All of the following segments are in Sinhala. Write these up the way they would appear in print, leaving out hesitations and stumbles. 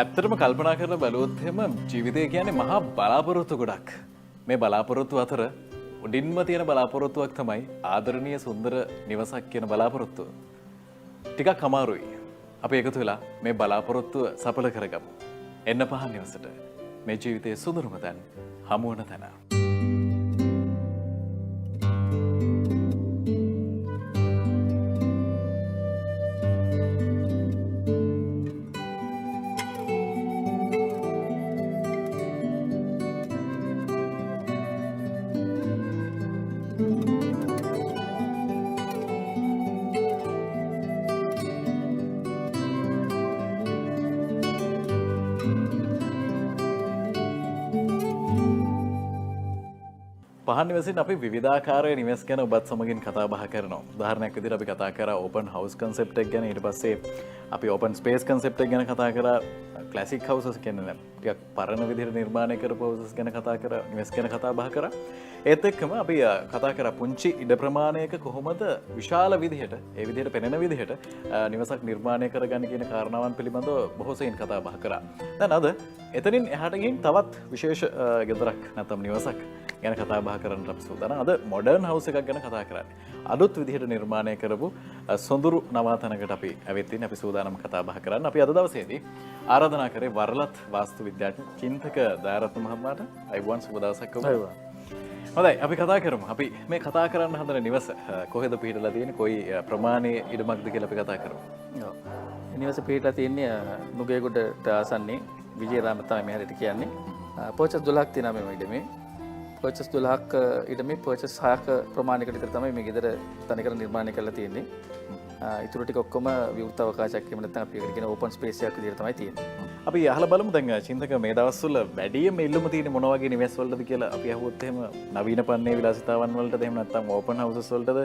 ඇත්තටම කල්පනා කරලා බැලුවොත් එහෙම ජීවිතය කියන්නේ මහා බලාපොරොත්තු ගොඩක්. මේ බලාපොරොත්තු අතර උඩින්ම තියෙන බලාපොරොත්තුවක් තමයි ආදරණීය සුන්දර නිවසක් කියන බලාපොරොත්තුව. ටිකක් අමාරුයි. අපි එකතු වෙලා මේ බලාපොරොත්තුව සඵල කරගමු. එන්න පහන් නිවසට. මේ ජීවිතයේ සුන්දරම තැන් හමු වන තැන. පහන් නිවසින් අපි විවිධාකාරයේ නිවෙස් ගැන ඔබත් සමගින් කතා බහ කරනවා. උදාහරණයක් විදිහට අපි කතා කරා ඕපන් හවුස් කන්සෙප්ට් එක ගැන. ඊට පස්සේ අපි ඕපන් ස්පේස් කන්සෙප්ට් එක ගැන කතා කරා. ක්ලාසික් හවුසස් කියන්නේ ටිකක් පරණ විදිහට නිර්මාණය කරපු හවුසස් ගැන කතා කරා. නිවෙස් ගැන කතා බහ කරා. ඒත් එක්කම අපි කතා කරා පුංචි ඉඩ ප්‍රමාණයක කොහොමද විශාල විදිහට ඒ විදිහට පෙනෙන විදිහට නිවසක් නිර්මාණය කරගන්න කියන කාරණාවන් පිළිබඳව බොහෝ සෙයින් කතා බහ කරා. දැන් අද එතනින් එහාට ගිහින් තවත් විශේෂ ගෙදරක් නැත්නම් නිවසක් ගැන කතා බහ කරන්න අපි සූදානම්. අද මොඩර්න් හවුස් එකක් ගැන කතා කරන්නේ. අලුත් විදිහට නිර්මාණය කරපු සොඳුරු නවාතැනකට අපි ඇවිත් ඉන්නේ. අපි සූදානම් කතා බහ කරන්න. අපි අද දවසේදී ආරාධනා කරේ වරලත් වාස්තු විද්‍යාඥ චින්තක දයාරත්න මහත්මයාට. අයිබෝන් සුබ දවසක් ඔබට. හොඳයි අපි කතා කරමු. අපි මේ කතා කරන්න හදන නිවස කොහෙද පිහිටලා තියෙන්නේ? කොයි ප්‍රමාණයේ ඉඩමක්ද කියලා අපි කතා කරමු. ඔව්. නිවස පිහිටලා තියෙන්නේ නුගේගොඩට ආසන්නේ විජේරාම තමයි මේ හැරෙට කියන්නේ. පර්චස් 12ක් තියෙනවා මේ ඉඩමේ. පර්චස් 12ක් ඉඩමේ පර්චස් 6ක ප්‍රමාණයකට විතර තමයි මේ ගෙදර තනිකර නිර්මාණය කරලා තියෙන්නේ. ඊටු ටික ඔක්කොම විවෘත අවකාශයක් එහෙම නැත්නම් අපි ඒකට කියන ඕපන් ස්පේස් එකක් විදිහට තමයි තියෙන්නේ. අපි අහලා බලමු දැන් චින්තක මේ දවස්වල වැඩියෙන්ම ඉල්ලුම තියෙන මොන වගේ නිවෙස් වලටද කියලා අපි අහුවොත් එහෙම නවීන පන්නේ විලාසිතාවන් වලටද එහෙම නැත්නම් ඕපන් හවුසස් වලටද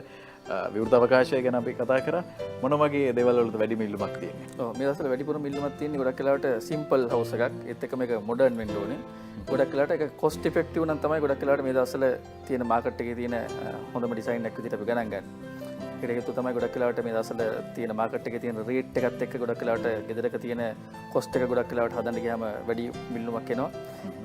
විවෘත අවකාශය ගැන අපි කතා කරා මොන වගේ දේවල් වලද වැඩිම ඉල්ලුමක් තියෙන්නේ? ඔව් මේ දවස්වල වැඩිපුරම ඉල්ලුමක් තියෙන්නේ ගොඩක් වෙලාවට සිම්පල් හවුස් එකක්. ඒත් එක්ක මේක මොඩර්න් වෙන්න ඕනේ. ගොඩක් වෙලාවට ඒක කොස්ට් ඉෆෙක්ටිව් නම් තමයි ගොඩක් වෙලාවට මේ දවස්වල තියෙන මාකට් එකේ තියෙන හොඳම ඩිසයින් එකක් විදිහට අපි ගණන් ගන්න. ඒකට හේතුව තමයි ගොඩක් වෙලාවට මේ දවස්වල තියෙන මාකට් එකේ තියෙන රේට් එකත් එක්ක ගොඩක් වෙලාවට ගෙදරක තියෙන කොස්ට් එක ගොඩක් වෙලාවට හදන්න ගියාම වැඩි මිල්ලුමක් එනවා.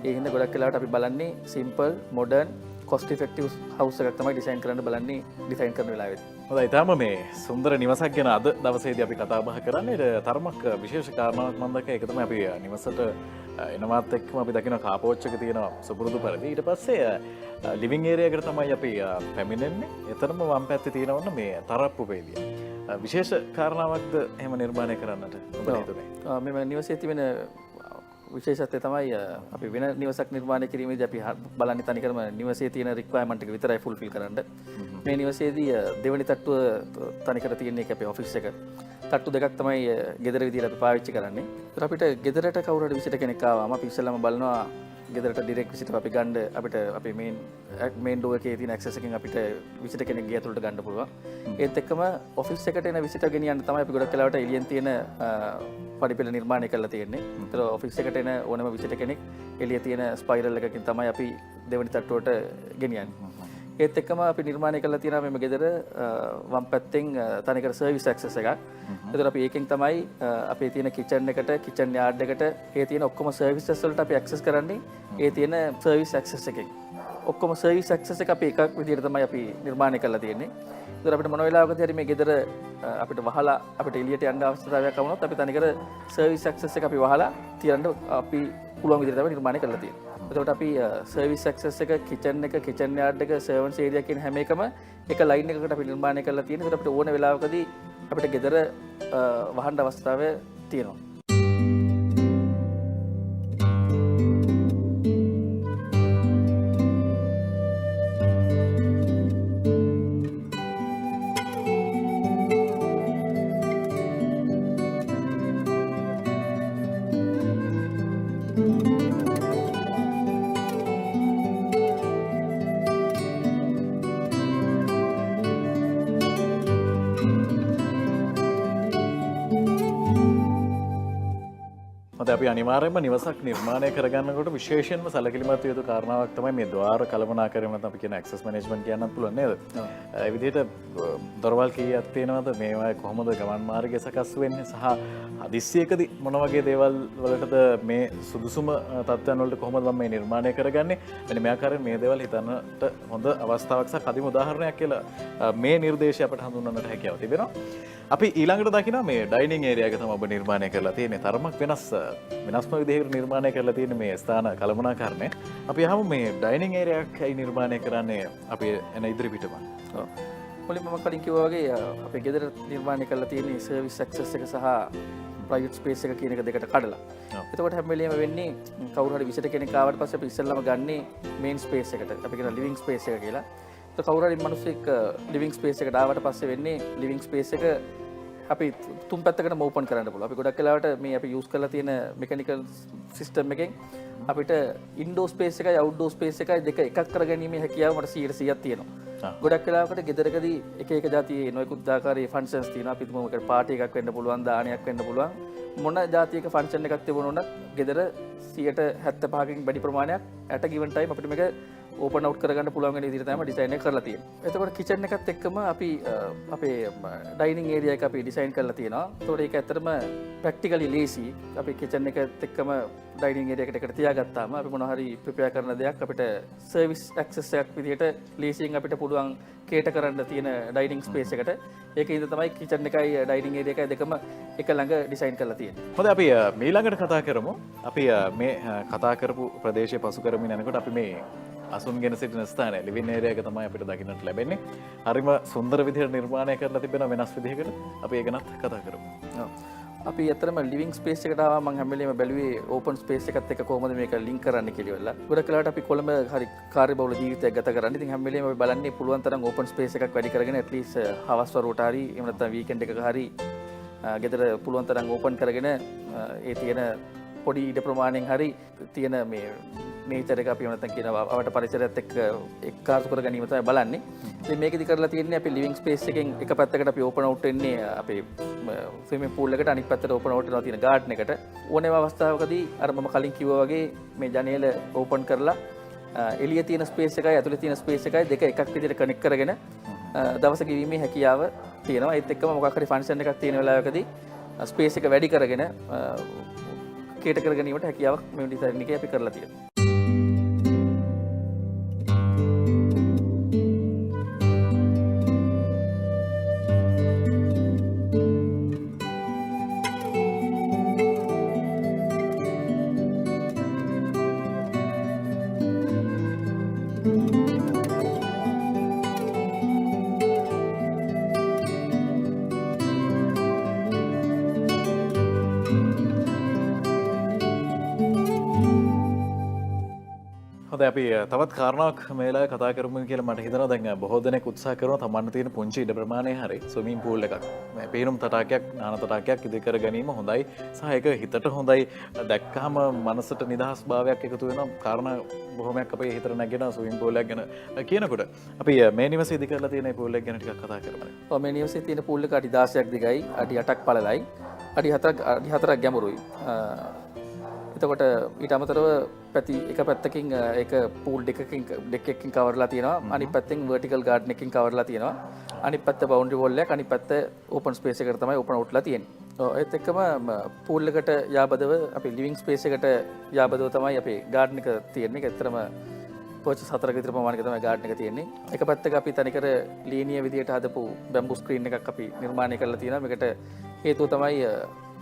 ඒ හින්දා ගොඩක් වෙලාවට අපි බලන්නේ simple modern cost effective house එකක් තමයි ඩිසයින් කරන්න බලන්නේ ඩිසයින් කරන වෙලාවෙත්. හොඳයි තාම මේ සුන්දර නිවසක් ගැන අද දවසේදී අපි කතා බහ කරන්නේ තරමක් විශේෂ කාරණාවක් මම දැක්කා. ඒක තමයි අපි නිවසට එනවත් එක්කම අපි දකින කාපෝච් එක තියෙනවා සුපුරුදු පරිදි. ඊට පස්සේ ලිවිං ඒරියා එකට තමයි අපි පැමිණෙන්නේ. එතනම වම් පැත්තේ තියෙනවන්න මේ තරප්පු පෙළිය. විශේෂ කාරණාවක්ද එහෙම නිර්මාණය කරන්නට ඔබ හිතුනේ? මේ නිවසේ තිබෙන විශේෂත්වය තමයි අපි වෙන නිවසක් නිර්මාණය කිරීමේදී අපි බලන්නේ තනිකරම නිවසේ තියෙන රික්වයර්මන්ට් එක විතරයි ෆුල්ෆිල් කරන්න. මේ නිවසේදී දෙවෙනි තට්ටුව තනිකර තියෙන එක අපේ ඔෆිස් එක. තට්ටු දෙකක් තමයි ගෙදර විදිහට අපි පාවිච්චි කරන්නේ. ඒත් අපිට ගෙදරට කවුරු හරි විසිට කෙනෙක් ආවම අපි ඉස්සෙල්ලාම බලනවා ගෙදරට ඩිරෙක්ට් විසිට අපි ගන්න අපිට අපේ මේන් ඩෝර් එකේ තියෙන ඇක්සස් එකෙන් අපිට විසිට කෙනෙක් ගේ ඇතුළට ගන්න පුළුවන්. ඒත් එක්කම ඔෆිස් එකට එන විසිට ගෙනියන්න තමයි අපි ගොඩක් වෙලාවට එළියෙන් තියෙන පඩිපෙළ නිර්මාණය කරලා තියෙන්නේ. ඒතර ඔෆිස් එකට එන ඕනම විසිට කෙනෙක් එළිය තියෙන ස්පයිරල් එකකින් තමයි අපි දෙවෙනි තට්ටුවට ගෙනියන්නේ. ඒත් එක්කම අපි නිර්මාණය කරලා තියෙනවා මේ ගෙදර වම් පැත්තෙන් තනිකර සර්විස් ඇක්සස් එකක්. ඒතර අපි ඒකෙන් තමයි අපේ තියෙන කිචන් එකට කිචන් යාඩ් එකට ඒ තියෙන ඔක්කොම සර්විසස් වලට අපි ඇක්සස් කරන්නේ ඒ තියෙන සර්විස් ඇක්සස් එකෙන්. ඔක්කොම සර්විස් ඇක්සස් එක අපි එකක් විදිහට තමයි අපි නිර්මාණය කරලා තියෙන්නේ. ඒතර අපිට මොන වෙලාවකදී හරි මේ ගෙදර අපිට වහලා අපිට එළියට යන්න අවශ්‍යතාවයක් වුණොත් අපි තනිකර සර්විස් ඇක්සස් එක අපි වහලා තියන්න අපි පුළුවන් විදිහට තමයි නිර්මාණය කරලා තියෙන්නේ. එතකොට අපි සර්විස් ඇක්සස් එක කිචන් එක කිචන් යාඩ් එක සර්වන්ට්ස් ඒරියා කියන හැම එකම එක ලයින් එකකට අපි නිර්මාණය කරලා තියෙනවා. ඒකට අපිට ඕන වෙලාවකදී අපිට ගෙදර වහන්න අවස්ථාව තියෙනවා. හොඳ අපි අනිවාර්යයෙන්ම නිවසක් නිර්මාණය කරගන්නකොට විශේෂයෙන්ම සැලකිලිමත් යුතු කාරණාවක් තමයි මේ ద్వාර කළමනාකරණය නැත්නම් අපි කියන ඇක්සස් මැනේජ්මන්ට් කියන්නත් පුළුවන් නේද? ඒ විදිහට දොරවල් කීයක් තියෙනවද මේවා කොහොමද ගමන් මාර්ගය සකස් වෙන්නේ සහ හදිස්සියකදී මොන වගේ දේවල් වලටද මේ සුදුසුම තත්ත්වයන් වලට කොහොමද මම මේ නිර්මාණය කරගන්නේ? මෙන්න මේ ආකාරයෙන් මේ දේවල් හිතන්නට හොඳ අවස්ථාවක් සහ කදිම උදාහරණයක් කියලා මේ නිර්දේශය අපට හඳුන්වන්නට හැකියාව තිබෙනවා. අපි ඊළඟට දකිනවා මේ ඩයිනින් ඒරියා එක තමයි ඔබ නිර්මාණය කරලා තියෙන්නේ. තරමක් වෙනස්ම විදිහකට නිර්මාණය කරලා තියෙන මේ ස්ථාන කළමනාකරණය. අපි අහමු මේ ඩයිනින් ඒරියා එකයි නිර්මාණය කරන්නේ අපි එන ඉදිරි පිටම. ඔව්. මුලින්ම මම කලින් කිව්වා වගේ අපේ ගෙදර නිර්මාණය කරලා තියෙන්නේ සර්විස් ඇක්සස් එක සහ ප්‍රයිවට් ස්පේස් එක කියන එක දෙකට කඩලා. එතකොට හැම වෙලෙම වෙන්නේ කවුරු හරි විසිට කෙනෙක් ආවට පස්සේ අපි ඉස්සෙල්ලාම ගන්නේ මේන් ස්පේස් එකට. අපි කියන ලිවිං ස්පේස් එක කියලා. කවුරු හරි මිනිස්සෙක් ලිවිං ස්පේස් එකට ආවට පස්සේ වෙන්නේ ලිවිං ස්පේස් එක අපි තුන් පැත්තකටම ඕපන් කරන්න පුළුවන්. අපි ගොඩක් වෙලාවට මේ අපි යූස් කරලා තියෙන මෙකැනිකල් සිස්ටම් එකෙන් අපිට ඉන්ඩෝර් ස්පේස් එකයි අවුට්ඩෝර් ස්පේස් එකයි දෙක එකක් කරගැනීමේ හැකියාව මට 100%ක් තියෙනවා. ගොඩක් වෙලාවකට ගෙදරකදී එක එක જાතියේ නොයෙකුත් ආකාරයේ ෆන්ක්ෂන්ස් තියෙනවා. අපි තුමු එකට පාටි එකක් වෙන්න පුළුවන්, දානයක් වෙන්න පුළුවන්. මොන જાතියක ෆන්ක්ෂන් එකක් තිබුණොත් ගෙදර 75%කින් වැඩි ප්‍රමාණයක් at a given time අපිට මේක ඕපන් අවුට් කරගන්න පුළුවන් වෙන විදිහට තමයි ඩිසයින් එක කරලා තියෙන්නේ. එතකොට කිචන් එකත් එක්කම අපි අපේ ඩයිනින් ඒරියා එක අපි ඩිසයින් කරලා තියෙනවා. ඒතකොට ඒක ඇත්තටම ප්‍රැක්ටිකලි ලේසි. අපි කිචන් එකත් එක්කම ඩයිනින් ඒරියා එකට තියාගත්තාම අපි මොනවා හරි ප්‍රිපෙයාර් කරන දෙයක් අපිට සර්විස් ඇක්සස් එකක් විදිහට ලේසියෙන් අපිට පුළුවන් කේටර් කරන්න තියෙන ඩයිනින් ස්පේස් එකට. ඒකින්ද තමයි කිචන් එකයි ඩයිනින් ඒරියා එකයි දෙකම එක ළඟ ඩිසයින් කරලා තියෙන්නේ. හොඳයි අපි ඊළඟට කතා කරමු. අපි මේ කතා කරපු ප්‍රදේශය පසු කරමින් යනකොට අපි මේ අසුන්ගෙන සිටින ස්ථානය ලිවින් ඒරියා එක තමයි අපිට දකින්නට ලැබෙන්නේ. හරිම සුන්දර විදිහට නිර්මාණය කරලා තිබෙන වෙනස් විදිහකට අපි ඒක ගැනත් කතා කරමු. අපි ඇත්තටම ලිවිං ස්පේස් එකට ආවා. මම හැම වෙලේම බැලුවේ ඕපන් ස්පේස් එකත් එක්ක කොහොමද මේක ලින්ක් කරන්න කියලා. ගොඩක් වෙලාවට අපි කොළඹ හරි කාර්යබහුල ජීවිතයක් ගත කරන්නේ. ඉතින් හැම වෙලේම අපි බලන්නේ පුළුවන් තරම් ඕපන් ස්පේස් එකක් වැඩි කරගෙන at least හවස් වරුවට හරි එහෙම නැත්නම් වීකෙන්ඩ් එකක හරි ගෙදර පුළුවන් තරම් ඕපන් කරගෙන ඒ තියෙන පොඩි ඉඩ ප්‍රමාණයෙන් හරි තියෙන මේ නේචර් එක අපි නැත්නම් කියනවා අවට පරිසරයත් එක්ක එක්කාසු කර ගැනීම තමයි බලන්නේ. ඉතින් මේකෙදි කරලා තියෙන්නේ අපි ලිවිං ස්පේස් එකෙන් එක පැත්තකට අපි ඕපන් අවුට් වෙන්නේ අපේ ස්විමින් පූල් එකට, අනිත් පැත්තට ඕපන් අවුට් වෙනවා තියෙන ගාඩන් එකට. ඕනෑම අවස්ථාවකදී අර මම කලින් කිව්වා වගේ මේ ජනේල ඕපන් කරලා එළියේ තියෙන ස්පේස් එකයි ඇතුලේ තියෙන ස්පේස් එකයි දෙක එකක් විදිහට කනෙක්ට් කරගෙන දවස ගෙවීමේ හැකියාව තියෙනවා. ඒත් එක්කම මොකක් හරි ෆන්ක්ෂන් එකක් තියෙන වෙලාවකදී ස්පේස් එක වැඩි කරගෙන කේටර් කර ගැනීමට හැකියාවක් මේ ඩිසයින් එකේ අපි කරලා තියෙනවා. හොඳයි අපි තවත් කාරණාවක් මේ වෙලාවේ කතා කරමු කියලා මට හිතෙනවා. දැන් බොහෝ දෙනෙක් උත්සාහ කරනවා තමන්ට තියෙන පුංචි ඉඩ ප්‍රමාණය හරි ස්විමින් pool එකක් මේ පේනුම් තටාකයක් නාන තටාකයක් ඉදි කර ගැනීම හොඳයි සහ ඒක හිතට හොඳයි. දැක්කහම මනසට නිදහස් භාවයක් එකතු වෙනවා. කාරණා බොහොමයක් අපේ හිතට නැගෙනවා ස්විමින් pool එකක් ගැන කියනකොට. අපි මේ නිවසේ ඉදි කරලා තියෙන pool එක ගැන ටිකක් කතා කරමු. ඔව් මේ නිවසේ තියෙන pool එක අඩි 16ක් දිගයි, අඩි 8ක් පළලයි, අඩි 4ක් ගැඹුරුයි. එතකොට ඊට අමතරව එක පැත්තකින් ඒක පූල් දෙකකින් කවර්ලා තියෙනවා. අනිත් පැත්තෙන් වර්ටිකල් ගාඩන් එකකින් කවර්ලා තියෙනවා. අනිත් පැත්ත බවුන්ඩරි වෝල් එකක්, අනිත් පැත්ත ඕපන් ස්පේස් එකකට තමයි ඕපන් අවුට්ලා තියෙන්නේ. ඒත් එක්කම පූල් එකට යාබදව අපි ලිවිං ස්පේස් එකට යාබදව තමයි අපේ ගාඩන් එක තියෙන්නේ. ඒක ඇත්තටම පර්චස් 4ක විතර ප්‍රමාණයක තමයි ගාඩන් එක තියෙන්නේ. එක පැත්තක අපි තනිකර ලීනිය විදියට හදපු බැම්බු ස්ක්‍රීන් එකක් අපි නිර්මාණය කරලා තියෙනවා. මේකට හේතුව තමයි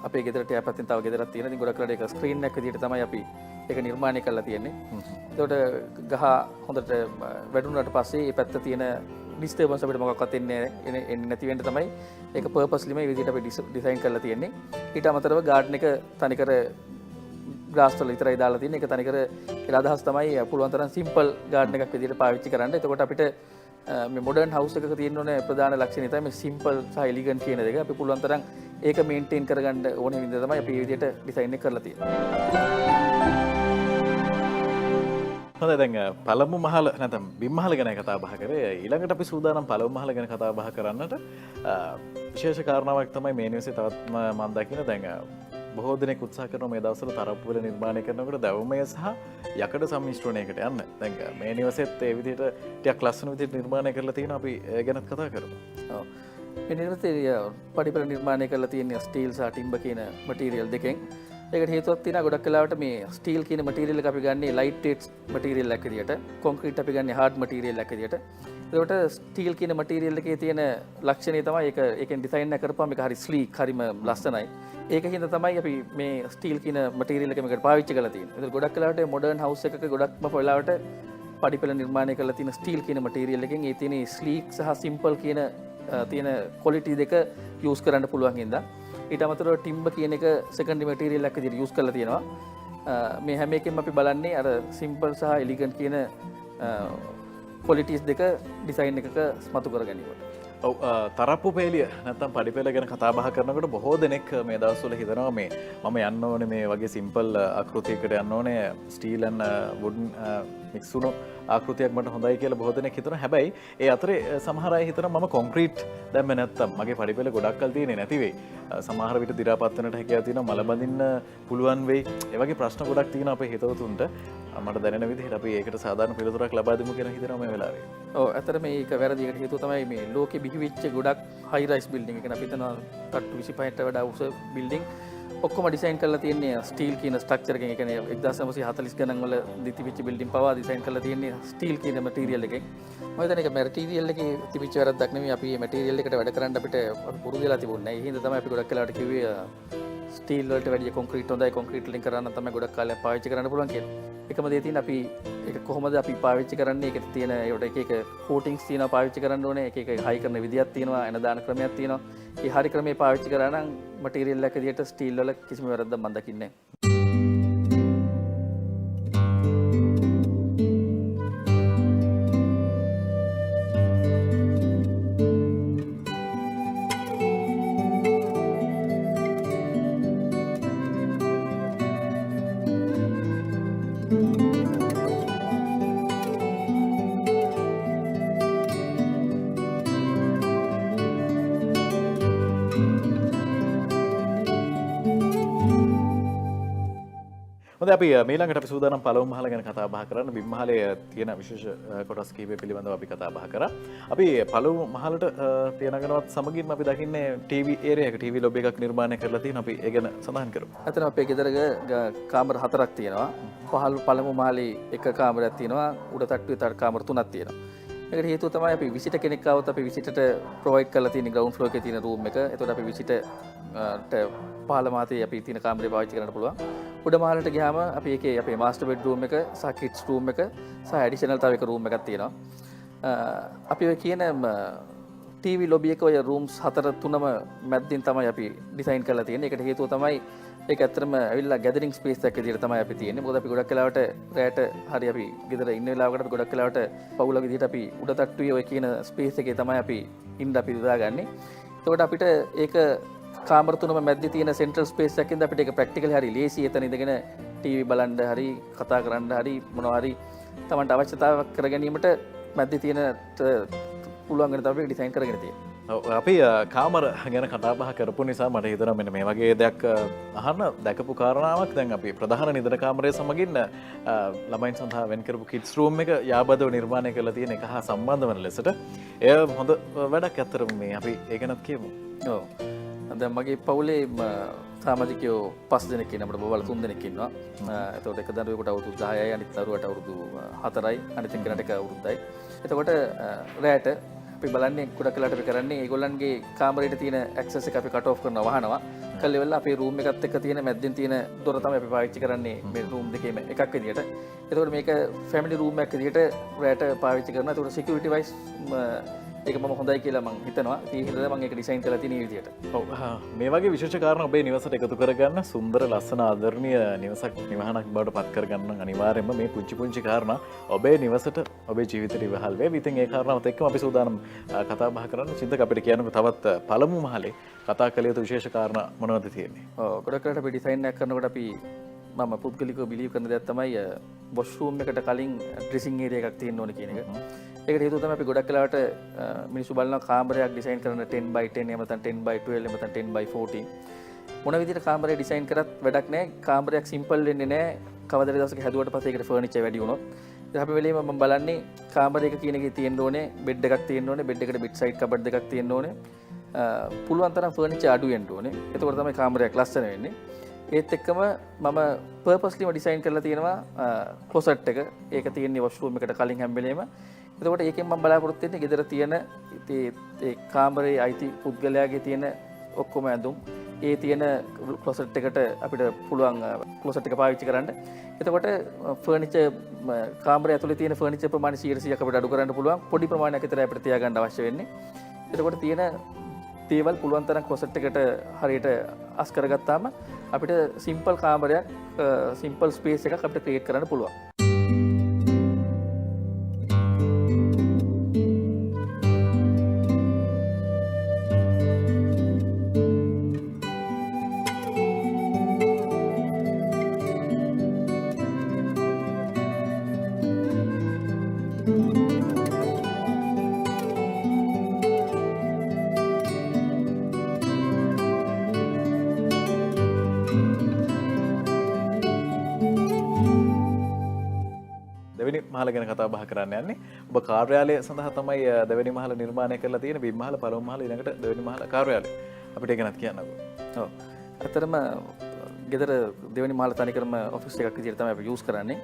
අපේ ගෙදරට යහපතින් තව ගෙදරක් තියෙන. ඉතින් ගොඩක් වෙලාවට ඒක ස්ක්‍රීන් එකක් විදියට තමයි අපි ඒක නිර්මාණය කරලා තියෙන්නේ. ඒකට ගහ හොඳට වැඩුණාට පස්සේ මේ පැත්ත තියෙන ඩිස්ටර්බන්ස් අපිට මොකක්වත් එන්නේ නැති වෙන්න තමයි ඒක පර්පස්ලි මේ විදියට අපි ඩිසයින් කරලා තියෙන්නේ. ඊට අමතරව ගාඩන් එක තනිකර ග්‍රාස් වල විතරයි දාලා තියෙන්නේ. ඒක තනිකර ඒලා අදහස් තමයි පුළුවන් තරම් සිම්පල් ගාඩන් එකක් විදියට පාවිච්චි කරන්න. එතකොට අපිට මේ මොඩර්න් හවුස් එකක තියෙන ඕනේ ප්‍රධාන ලක්ෂණය තමයි මේ සිම්පල් සහ එලිගන්ට් කියන දෙක. අපි පුළුවන් තරම් ඒක මේන්ටේන් කරගන්න ඕනේ විදිහ තමයි අපි මේ විදිහට ඩිසයින් එක කරලා තියෙන්නේ. හොඳයි දැන් පළමු මහල නැත්නම් බිම් මහල ගැන කතා බහ කරේ. ඊළඟට අපි සූදානම් පළමු මහල ගැන කතා බහ කරන්නට විශේෂ කාරණාවක් තමයි මේ නිවසේ තවත් මම දකින දැන් බොහෝ දෙනෙක් උත්සාහ කරනවා මේ දවස්වල තරප්පු වල නිර්මාණය කරනකොට දැවමය සහ යකඩ සම්මිශ්‍රණයකට යන්න. දැන් මේ නිවසෙත් ඒ විදිහට ටිකක් ලස්සන විදිහට නිර්මාණය කරලා තියෙනවා. අපි ඒ ගැනත් කතා කරමු. ඔව්. මේ නිවසේ පඩිපෙළ නිර්මාණය කරලා තියෙන ස්ටීල් සහ ටිම්බර් කියන මටීරියල් දෙකෙන්. ඒකට හේතුවක් තියෙනවා ගොඩක් වෙලාවට මේ ස්ටීල් කියන මටීරියල් එක අපි ගන්නේ ලයිට් වේට් මටීරියල් එකක් විදියට. කොන්ක්‍රීට් අපි ගන්නේ හાર્ඩ් මටීරියල් එකක් විදියට. ඒකට ස්ටීල් කියන මටීරියල් එකේ තියෙන ලක්ෂණය තමයි ඒකෙන් ඩිසයින් එක කරපුවම මේක හරි ස්ලීක් හරිම ලස්සනයි. ඒක හින්දා තමයි අපි මේ ස්ටීල් කියන මටීරියල් එක මේකට පාවිච්චි කරලා තියෙන්නේ. ඒක ගොඩක් වෙලාවට මොඩර්න් හවුස් එකක ගොඩක්ම වෙලාවට පඩිපෙළ නිර්මාණය කරලා තියෙන ස්ටීල් කියන මටීරියල් එකෙන් ඒ තියෙන ස්ලීක් සහ සිම්පල් කියන තියෙන ක්වොලිටි දෙක යූස් කරන්න පුළුවන් හින්දා ඊට අමතරව ටිම්බර් කියන එක සෙකන්ඩරි මටීරියල් එකක් විදිහට යූස් කරලා තියෙනවා. මේ හැම එකෙම අපි බලන්නේ අර සිම්පල් සහ එලිගන්ට් කියන ක්වොලිටිස් දෙක ඩිසයින් එකක ස්මතු කර ගැනීමට. ඔව් තරප්පු පෙළිය නැත්නම් පඩිපෙළ ගැන කතා බහ කරනකොට බොහෝ දෙනෙක් මේ දවස්වල හිතනවා මේ මම යන්න ඕනේ මේ වගේ සිම්පල් ආකෘතියකට යන්න ඕනේ ස්ටීල් ඇන් වුඩන් මික්ස් වුණු ආකෘතියක් මට හොඳයි කියලා බොහෝ දෙනෙක් හිතනවා. හැබැයි ඒ අතරේ සමහර අය හිතනවා මම කොන්ක්‍රීට් දැම්මේ නැත්තම් මගේ පඩිපෙළ ගොඩක් කල් තියෙන්නේ නැති වෙයි. සමහර විට දි รา පත් වෙනට හැකියාව තියෙනවා මල බඳින්න පුළුවන් වෙයි. ඒ වගේ ප්‍රශ්න ගොඩක් තියෙනවා අපේ හිතවතුන්ට. මට දැනෙන විදිහට අපි ඒකට සාධාරණ පිළිතුරක් ලබා දෙමු කියලා හිතනවා මේ වෙලාවේ. ඔව් ඇත්තට මේක වැරදි එකට හේතුව තමයි මේ ලෝකෙ බිහි වෙච්ච ගොඩක් හයි රයිස් බිල්ඩින් එක. අපි හිතනවා තට්ටු 25ට වඩා උස බිල්ඩින් ඔක්කොම ඩිසයින් කරලා තියෙන්නේ ස්ටීල් කියන ස්ට්‍රක්චර් එකෙන්. ඒ කියන්නේ 1940 ගණන් වල තිබිච්ච බිල්ඩින් පවා ඩිසයින් කරලා තියෙන්නේ ස්ටීල් කියන මටීරියල් එකෙන්. මම හිතන්නේ ඒක මටීරියල් එකේ තිබිච්ච වැරද්දක් නෙමෙයි. අපි මේ මටීරියල් එකට වැඩ කරන්න අපිට පුරුදු වෙලා තිබුණේ නැහැ. ඒ හින්දා තමයි අපි ගොඩක් වෙලාවට කිව්වේ ස්ටීල් වලට වැඩිය කොන්ක්‍රීට් හොඳයි. කොන්ක්‍රීට් වලින් කරන්න තමයි ගොඩක් කාලයක් පාවිච්චි කරන්න පුළුවන් කියලා. එකම දේ තියෙන අපි ඒක කොහොමද අපි පාවිච්චි කරන්නේ? ඒකට තියෙන ඒකට එක එක කෝටින්ග්ස් තියෙනවා පාවිච්චි කරන්න ඕනේ. එක එක හයි කරන විදියක් තියෙනවා, එන දාන ක්‍රමයක් තියෙනවා. ඒ හරි ක්‍රමයේ පාවිච්චි කරා නම් මටීරියල් එක විදියට ස්ටීල් වල කිසිම වැරද්දක් මම දකින්නේ නැහැ. අපි මීළඟට අපි සූදානම් පළමු මහල ගැන කතා බහ කරන්න. බිම් මහලේ තියෙන විශේෂ කොටස් කිහිපය පිළිබඳව අපි කතා බහ කරා. අපි පළමු මහලට තියනගෙනවත් සමගින්ම අපි දකින්නේ ටීවී ඒරියා එක, ටීවී ලොබි එකක් නිර්මාණය කරලා තියෙනවා. අපි ඒ ගැන සඳහන් කරමු. අතන අපේ ගෙදරක කාමර 4ක් තියෙනවා. පළමු මහලේ එක කාමරයක් තියෙනවා. උඩ තට්ටුවේ තව කාමර 3ක් තියෙනවා. ඒකට හේතුව තමයි අපි විසිට කෙනෙක් ආවොත් අපි විසිටට ප්‍රොවයිඩ් කරලා තියෙන ග්‍රවුන්ඩ් ෆ්ලෝර් එකේ තියෙන රූම් එක. එතකොට අපි විසිටට පහළ මාතේ අපි තියෙන කාමරේ පාවිච්චි කරන්න පුළුවන්. උඩ මහලට ගියාම අපි ඒකේ අපේ මාස්ටර් බෙඩ්රූම් එක සහ කිඩ්ස් රූම් එක සහ ඇඩිෂනල් තව එක රූම් එකක් තියෙනවා. අපි ඔය කියන ටීවී ලොබි එක ඔය රූම්ස් 4 මැද්දින් තමයි අපි ඩිසයින් කරලා තියෙන්නේ. ඒකට හේතුව තමයි ඒක ඇත්තටම ඇවිල්ලා ගැදරින් ස්පේස් එකක් විදිහට තමයි අපි තියෙන්නේ. මොකද අපි ගොඩක් වෙලාවට රැට හරි අපි ගෙදර ඉන්න වෙලාවකට අපි ගොඩක් වෙලාවට පවුල විදිහට අපි උඩ තට්ටුවේ ඔය කියන ස්පේස් එකේ තමයි අපි ඉන්න අපි දාගන්නේ. ඒකට අපිට ඒක කාමර 3ම මැද්දේ තියෙන සෙන්ට්‍රල් ස්පේස් එකකින්ද අපිට ඒක ප්‍රැක්ටිකලි හරි ලේසි. එතන ඉඳගෙන ටීවී බලන්න හරි කතා කරන්න හරි මොනවා හරි තමන්ට අවශ්‍යතාවයක් කර ගැනීමට මැද්දේ තියෙන පුළුවන් වෙන තමයි ඩිසයින් කරගෙන තියෙන්නේ. අපි කාමර ගැන කතා බහ කරපු නිසා මට හිතෙනවා මෙන්න මේ වගේ දෙයක් අහන්න දැකපු කාරණාවක්. දැන් අපි ප්‍රධාන නිදන කාමරය සමගින් ළමයින් සඳහා වෙන් කරපු කිඩ්ස් රූම් එක යාබදව නිර්මාණය කරලා තියෙන එක හා සම්බන්ධ වන ලෙසට එය හොඳ වැඩක්. ඇත්තටම මේ අපි ඒ ගැනත් කියමු. ඔව්. දැන් මගේ පවුලේ සමාජිකයෝ 5 දෙනෙක් ඉන්නවා. අපිට බබලා 3 දෙනෙක් ඉන්නවා. එතකොට එක දරුවෙකුට අවුරුදු 10යි, අනිත් දරුවට අවුරුදු 4යි, අනිත් එක්කෙනාට එක අවුරුද්දයි. එතකොට රැට අපි බලන්නේ ගොඩක් වෙලාට අපි කරන්නේ ඒගොල්ලන්ගේ කාමරේට තියෙන ඇක්සස් එක අපි කට් ඔෆ් කරනවා වහනවා. කල් වෙලා අපේ රූම් එකත් එක්ක තියෙන මැද්දෙන් තියෙන දොර තමයි අපි පාවිච්චි කරන්නේ මේ රූම් දෙකේම එකක් විදියට. එතකොට මේක ෆැමිලි රූම් එකක් විදියට රැට පාවිච්චි කරනවා. එතකොට සිකියුරිටි වයිස් ඒක මම හොඳයි කියලා මම හිතනවා. ඒ හින්දා මම ඒක ඩිසයින් කරලා තියෙන විදියට. ඔව්. මේ වගේ විශේෂ කාරණා ඔබේ නිවසට එකතු කරගන්න සුන්දර ලස්සන ආදරණීය නිවසක් නිවහනක් බවට පත් කරගන්න අනිවාර්යයෙන්ම මේ පුංචි කාරණා ඔබේ නිවසට ඔබේ ජීවිතේට ඉවහල් වේ. ඉතින් ඒ කාරණාවත් එක්කම අපි සූදානම් කතා බහ කරන්න. චින්තක අපිට කියන්නකෝ තවත් පළමු මහලේ කතා කළ යුතු විශේෂ කාරණා මොනවද තියෙන්නේ? ඔව් ගොඩක් කරලා අපි ඩිසයින් එකක් කරනකොට අපි මම පුද්ගලිකව බිලීව් කරන දෙයක් තමයි වොෂ්රූම් එකට කලින් ඩ්‍රෙසින් ඒරියා එකක් තියෙන්න ඕනේ කියන එක. ඒකට හේතුව තමයි අපි ගොඩක් වෙලාවට මිනිස්සු බලනවා කාමරයක් ඩිසයින් කරන 10 by 10 එහෙම නැත්නම් 10 by 12 එහෙම නැත්නම් 10 by 14. මොන විදිහට කාමරේ ඩිසයින් කරත් වැඩක් නැහැ. කාමරයක් සිම්පල් වෙන්නේ නැහැ. කවදාද දවසක හැදුවට පස්සේ ඒකට ෆර්නිචර් වැඩි වුණොත්. ඉතින් අපි වෙලෙම මම බලන්නේ කාමරයක කියන එකේ තියෙන්න ඕනේ බෙඩ් එකක් තියෙන්න ඕනේ. බෙඩ් එකට බෙඩ් සයිඩ් කබඩ් දෙකක් තියෙන්න ඕනේ. පුළුවන් තරම් ෆර්නිචර් අඩු වෙන්න ඕනේ. එතකොට තමයි කාමරයක් ලස්සන වෙන්නේ. ඒත් එක්කම මම පර්පස්ලිම ඩිසයින් කරලා තියෙනවා ක්ලොසට් එක. ඒක තියෙන්නේ වොෂ්රූම් එකට කලින් හැම වෙලේම. එතකොට ඒකෙන් මම බලාපොරොත්තු වෙන්නේ ගෙදර තියෙන ඒ කාමරේ අයිති පුද්ගලයාගේ තියෙන ඔක්කොම ඇඳුම් ඒ තියෙන ක්ලොසට් එකට අපිට පුළුවන් ක්ලොසට් එක පාවිච්චි කරන්න. එතකොට ෆර්නිචර් කාමරය ඇතුලේ තියෙන ෆර්නිචර් ප්‍රමාණය 100ක් අපිට අඩු කරන්න පුළුවන්. පොඩි ප්‍රමාණයක් විතර අපිට තියාගන්න අවශ්‍ය වෙන්නේ. එතකොට තියෙන දේවල් පුළුවන් තරම් ක්ලොසට් එකට හරියට අස් කරගත්තාම අපිට සිම්පල් කාමරයක් සිම්පල් ස්පේස් එකක් අපිට ක්‍රියේට් කරන්න පුළුවන්. දෙවෙනි මහල ගැන කතා බහ කරන්න යන්නේ. ඔබ කාර්යාලය සඳහා තමයි දෙවෙනි මහල නිර්මාණය කරලා තියෙන. බිම් මහල, පළමු මහල, ඊළඟට දෙවෙනි මහල කාර්යාලය. අපිට ඒක ගැනත් කියන්නකෝ. ඔව්. අතරම ගෙදර දෙවෙනි මහල තනිකරම ඔෆිස් එකක් විදිහට තමයි අපි යූස් කරන්නේ.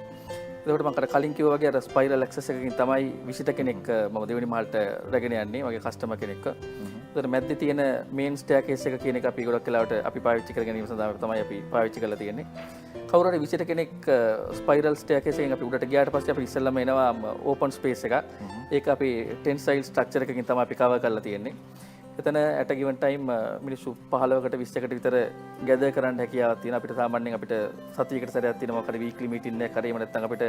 එතකොට මම කලින් කිව්වා වගේ අර ස්පයිරල් ඇක්සස් එකකින් තමයි විසිට කෙනෙක් මම දෙවෙනි මහලට රැගෙන යන්නේ. මගේ කස්ටමර් කෙනෙක්. එතකොට මැද්දේ තියෙන මේන් ස්ටෑර්කේස් එක කියන එක අපි ගොඩක් වෙලාවට අපි පාවිච්චි කර ගැනීම සඳහා තමයි අපි පාවිච්චි කරලා තියෙන්නේ. කවුරු හරි විසිට කෙනෙක් ස්පයිරල් ස්ටෑර්කේස් එකෙන් අපි උඩට ගියාට පස්සේ අපි ඉස්සෙල්ලාම එනවා ඕපන් ස්පේස් එක. ඒක අපි ටෙන්සයිල් ස්ට්‍රක්චර් එකකින් තමයි අපි කවර් කරලා තියෙන්නේ. එතන ඇට ගිවන් ටයිම් මිනිස්සු 15කට 20කට විතර ගැදර් කරන්න හැකියාවක් තියෙනවා. අපිට සාමාන්‍යයෙන් අපිට සතියකට සැරයක් තියෙනවා. මොකද වීක්ලි මීටින් එකක් කරේම නැත්නම් අපිට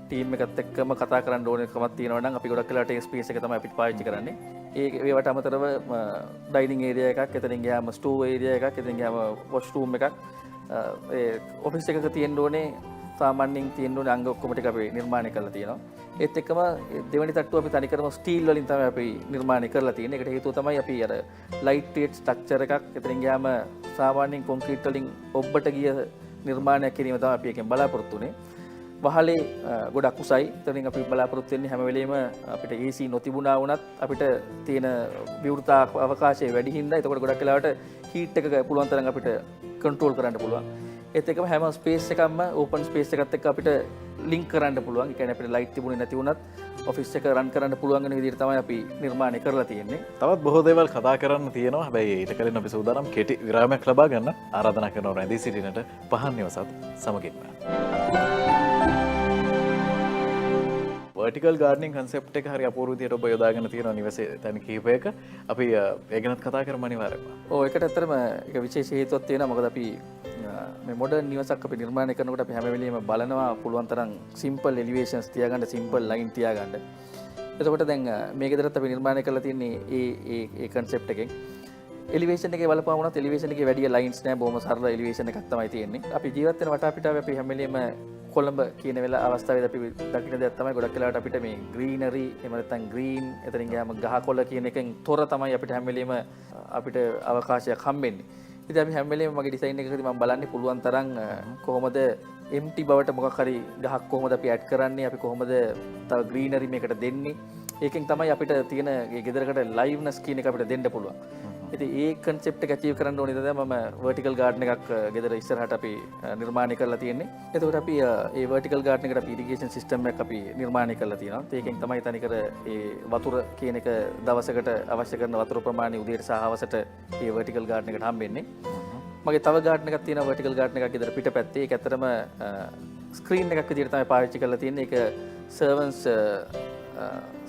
ටීම් එකත් එක්කම කතා කරන්න ඕනකමක් තියෙනවා නම් අපි ගොඩක් වෙලාවට ඒ ස්පේස් එක තමයි අපිට පාවිච්චි කරන්නේ. ඒවට අමතරව ඩයිනින් ඒරියා එකක්, එතනින් ගියාම ස්ටෝව් ඒරියා එකක්, එතනින් ගියාම වොෂ්රූම් එකක්, ඒ ඔෆිස් එකක තියෙන්න ඕනේ සාමාන්‍යයෙන් තියෙන්න ඕනේ අංග ඔක්කොම ටික අපි නිර්මාණය කරලා තියෙනවා. ඒත් එක්කම දෙවෙනි තට්ටුව අපි තනිකරම ස්ටීල් වලින් තමයි අපි නිර්මාණය කරලා තියෙන්නේ. ඒකට හේතුව තමයි අපි අර ලයිට් වේට් ස්ට්‍රක්චර් එකක්, එතනින් ගියාම සාමාන්‍යයෙන් කොන්ක්‍රීට් වලින් ඔබ්බට ගිය නිර්මාණයක් කිරීම තමයි අපි එකෙන් බලාපොරොත්තු වෙන්නේ. වහලේ ගොඩක් උසයි. එතනින් අපි බලාපොරොත්තු වෙන්නේ හැම වෙලේම අපිට AC නොතිබුණා වුණත් අපිට තියෙන විවෘත අවකාශය වැඩි හින්දා එතකොට ගොඩක් වෙලාවට හීට් එක පුළුවන් තරම් අපිට කන්ට්‍රෝල් කරන්න පුළුවන්. ඒත් එක්කම හැම ස්පේස් එකක්ම ඕපන් ස්පේස් එකත් එක්ක අපිට ලින්ක් කරන්න පුළුවන්. ඒ කියන්නේ අපිට ලයිට් තිබුණේ නැති වුණත් ඔෆිස් එක රන් කරන්න පුළුවන් වෙන විදිහට තමයි අපි නිර්මාණය කරලා තියෙන්නේ. තවත් බොහෝ දේවල් කතා කරන්න තියෙනවා. හැබැයි ඊට කලින් අපි සූදානම් කෙටි විරාමයක් ලබා ගන්න ආරාධනා කරනවා රැඳී සිටිනට පහන් නිවසත් සමගින්ම. වර්ටිකල් ගාර්ඩනින් කන්සෙප්ට් එක හරි අපූර්ව විදිහට ඔබ යොදාගෙන තියෙනවා නිවසේ තැන් කිහිපයක. අපි ඒ ගැනත් කතා කරමු අනිවාර්යයෙන්ම. ඔව් ඒකට ඇත්තටම ඒක විශේෂ හේතුවක් තියෙනවා. මොකද අපි මේ මොඩර්න් නිවසක් අපි නිර්මාණය කරනකොට අපි හැම වෙලෙම බලනවා පුළුවන් තරම් සිම්පල් එලිවේෂන්ස් තියාගන්න, සිම්පල් ලයින් තියාගන්න. එතකොට දැන් මේ ගෙදරත් අපි නිර්මාණය කරලා තියෙන්නේ ඒ කන්සෙප්ට් එකෙන්. එලිවේෂන් එකේ බලපුවම උනත් එලිවේෂන් එකේ වැඩි ලයින්ස් නැහැ, බොහොම සරල එලිවේෂන් එකක් තමයි තියෙන්නේ. අපි ජීවත් වෙන වටාපිටාවේ අපි හැම වෙලෙම කොළඹ කියන අවස්ථාවේදී අපි දකින්න දෙයක් තමයි ගොඩක් වෙලාවට අපිට මේ ග්‍රීනරි එහෙම නැත්නම් ග්‍රීන් එතනින් ගියාම ගහකොළ කියන එකෙන් තොර තමයි අපිට හැම වෙලෙම අපිට අවකාශයක් හම්බෙන්නේ. ඉතින් අපි හැම වෙලෙම මගේ ඩිසයින් එකකදී මම බලන්නේ පුළුවන් තරම් කොහොමද empty බවට මොකක් හරි ගහක් කොහොමද අපි ඇඩ් කරන්නේ, අපි කොහොමද තව ග්‍රීනරි මේකට දෙන්නේ. ඒකෙන් තමයි අපිට තියෙන මේ ගෙදරකට ලයිව්නස් කියන එක අපිට දෙන්න පුළුවන්. ඉතින් ඒ කන්සෙප්ට් එක ඇචීව් කරන්න ඕනේ තමයි මම වර්ටිකල් ගාඩන් එකක් ගෙදර ඉස්සරහට අපි නිර්මාණය කරලා තියෙන්නේ. එතකොට අපි ඒ වර්ටිකල් ගාඩන් එකට අපි ඉරිගේෂන් සිස්ටම් එකක් අපි නිර්මාණය කරලා තියෙනවා. ඒකෙන් තමයි තනිකර ඒ වතුර කියන එක දවසකට අවශ්‍ය කරන වතුර ප්‍රමාණය උදේට සහ හවසට ඒ වර්ටිකල් ගාඩන් එකට හම්බෙන්නේ. මගේ තව ගාඩන් එකක් තියෙනවා වර්ටිකල් ගාඩන් එකක් ගෙදර පිටපැත්තේ. ඒක ඇත්තටම ස්ක්‍රීන් එකක් විදිහට තමයි පාවිච්චි කරලා තියෙන්නේ. ඒක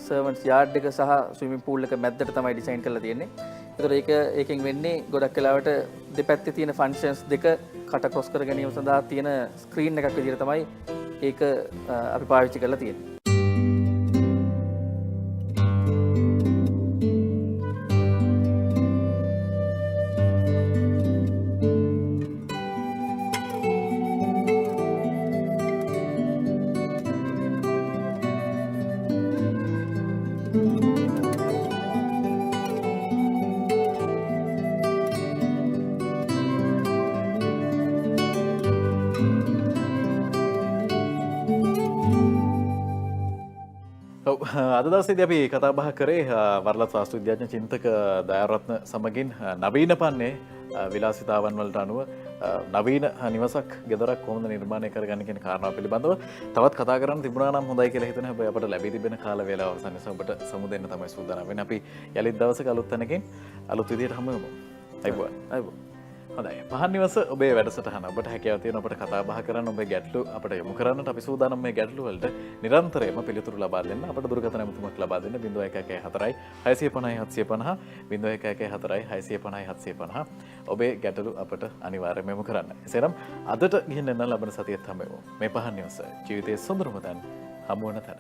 සර්වන්ට්ස් යාඩ් එක සහ ස්විමින් පූල් එක මැද්දට තමයි ඩිසයින් කරලා තියෙන්නේ. ඒතකොට ඒකෙන් වෙන්නේ ගොඩක් වෙලාවට දෙපැත්තේ තියෙන ෆන්ක්ෂන්ස් දෙක කට ක්‍රොස් කර ගැනීම සඳහා තියෙන ස්ක්‍රීන් එකක් විදිහට තමයි ඒක අපි පාවිච්චි කරලා තියෙන්නේ. අද දවසේදී අපි කතා බහ කරේ වරලත් වාස්තු විද්‍යාඥ චින්තක දයාරත්න සමගින් නවීන පන්නේ විලාසිතාවන් වලට අනුව නවීන නිවසක් ගෙදරක් කොහොමද නිර්මාණය කරගන්න කියන කාරණාව පිළිබඳව තවත් කතා කරන්න තිබුණා නම් හොඳයි කියලා හිතන හැබැයි අපට ලැබී තිබෙන කාල වේලාව අවසන් නිසා ඔබට සමු දෙන්න තමයි සූදානම් වෙන්නේ. අපි යලිත් දවසක අලුත් තැනකින් අලුත් විදියට හමු වෙමු. අයිබෝන්. අයිබෝ. හොඳයි. පහන් නිවස ඔබේ වැඩසටහන ඔබට හැකියාව තියෙන ඔබට කතා බහ කරන්න ඔබේ ගැටලු අපට යොමු කරන්නට අපි සූදානම් මේ ගැටලු වලට නිරන්තරයෙන්ම පිළිතුරු ලබා දෙන්න අපට දුරකථන ඇමතුමක් ලබා දෙන්න 0114 650 750 0114 650 750 ඔබේ ගැටලු අපට අනිවාර්යයෙන්ම යොමු කරන්න. එසේනම් අදට ගිහින් එන්න ලබන සතියේත් හමු වෙමු. මේ පහන් නිවස ජීවිතයේ සොඳුරුම තැන් හමු වන තැන.